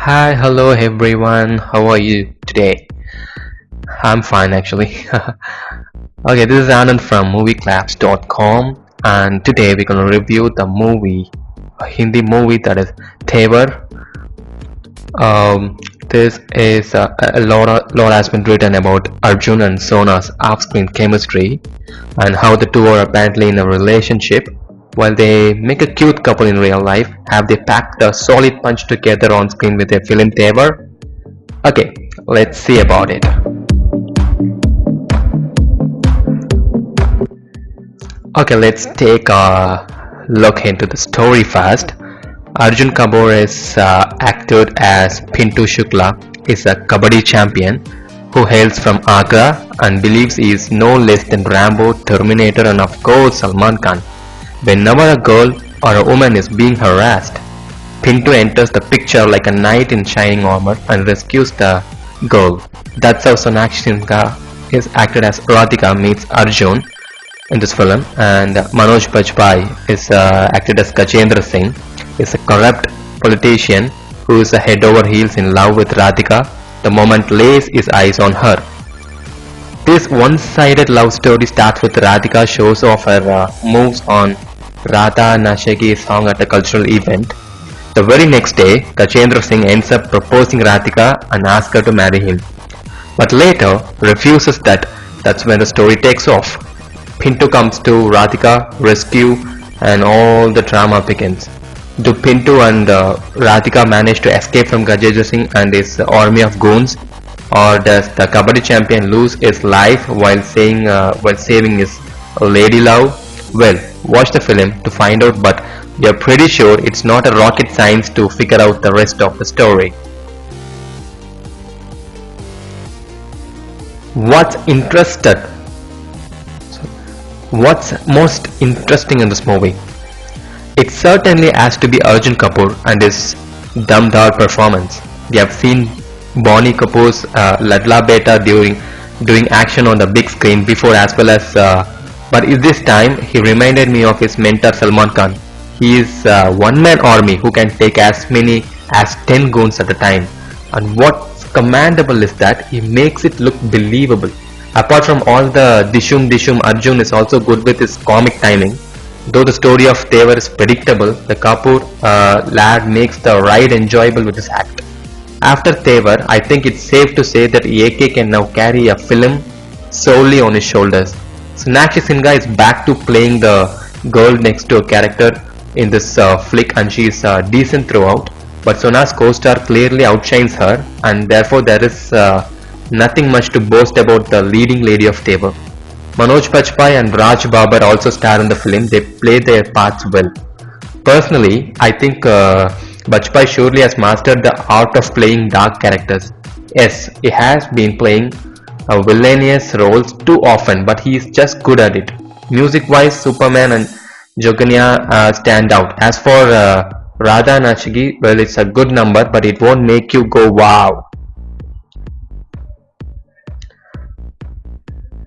Hi, hello everyone. How are you today? I'm fine actually. Okay, this is Anand from movieclaps.com and today we're gonna review the movie, a Hindi movie that is Tevar. This is a lot has been written about Arjun and Sona's off-screen chemistry and how the two are apparently in a relationship. While they make a cute couple in real life, have they packed a solid punch together on screen with their film Tevar? Okay, let's see about it. Okay, let's take a look into the story first. Arjun Kapoor is acted as Pintu Shukla, is a Kabaddi champion who hails from Agra and believes he is no less than Rambo, Terminator and of course Salman Khan. Whenever a girl or a woman is being harassed, Pintu enters the picture like a knight in shining armor and rescues the girl. That's how Sonakshi Sinha is acted as Radhika meets Arjun in this film, and Manoj Bajpayee is acted as Gajendra Singh, is a corrupt politician who is head over heels in love with Radhika the moment lays his eyes on her. This one-sided love story starts with Radhika shows off her moves on Radha Nashegi song at a cultural event. The very next day, Gajendra Singh ends up proposing Radhika and asks her to marry him. But later refuses that. That's when the story takes off. Pintu comes to Radhika, rescue, and all the drama begins. Do Pintu and Radhika manage to escape from Gajendra Singh and his army of goons? Or does the Kabaddi champion lose his life while saving his lady love? Well, watch the film to find out, but we are pretty sure it's not a rocket science to figure out the rest of the story. What's interested? What's most interesting in this movie? It certainly has to be Arjun Kapoor and his dum-dar performance. We have seen Boney Kapoor's Ladla Beta doing action on the big screen before as well as but this time he reminded me of his mentor Salman Khan. He is a one-man army who can take as many as 10 goons at a time, and what's commendable is that he makes it look believable. Apart from all the dishum, Arjun is also good with his comic timing. Though the story of Tevar is predictable, the Kapoor lad makes the ride enjoyable with his act. After Tevar, I think it's safe to say that AK can now carry a film solely on his shoulders. Sonakshi Sinha is back to playing the girl next to a character in this flick, and she is decent throughout. But Sona's co-star clearly outshines her, and therefore there is nothing much to boast about the leading lady of Tevar. Manoj Bajpayee and Raj Babar also star in the film. They play their parts well. Personally, I think Bajpayee surely has mastered the art of playing dark characters. Yes, he has been playing villainous roles too often, but he is just good at it. Music-wise, Superman and Joganya stand out. As for Radha Nachigi, well, it's a good number, but it won't make you go wow.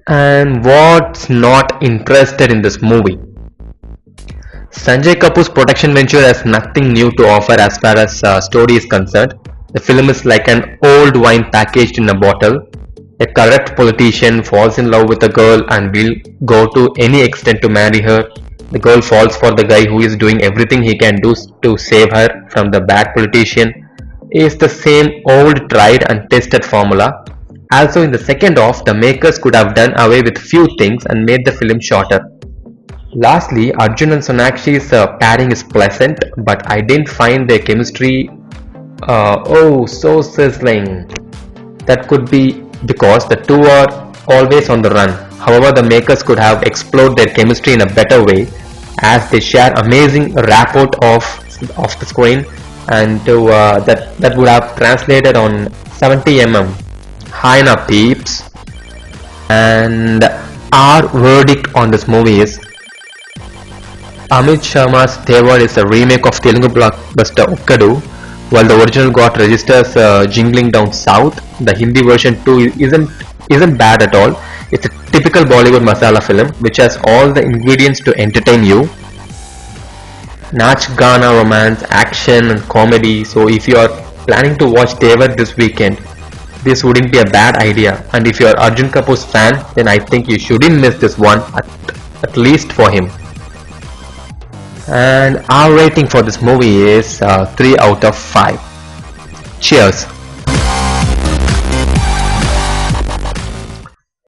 And what's not interested in this movie? Sanjay Kapoor's production venture has nothing new to offer as far as story is concerned. The film is like an old wine packaged in a bottle. A corrupt politician falls in love with a girl and will go to any extent to marry her. The girl falls for the guy who is doing everything he can do to save her from the bad politician. It's the same old tried and tested formula. Also in the second half, the makers could have done away with few things and made the film shorter. Lastly, Arjun and Sonakshi's pairing is pleasant, but I didn't find their chemistry so sizzling. That could be because the two are always on the run. However, the makers could have explored their chemistry in a better way, as they share amazing rapport off the screen, and that would have translated on 70 Hi na peeps. And our verdict on this movie is Amit Sharma's Tevar is a remake of Telugu blockbuster Utekar, while the original got registers jingling down south. The Hindi version too isn't bad at all. It's a typical Bollywood masala film which has all the ingredients to entertain you. Nach Gana, romance, action and comedy. So if you are planning to watch Tevar this weekend, this wouldn't be a bad idea, and if you're Arjun Kapoor's fan, then I think you shouldn't miss this one, at least for him. And our rating for this movie is 3 out of 5. Cheers!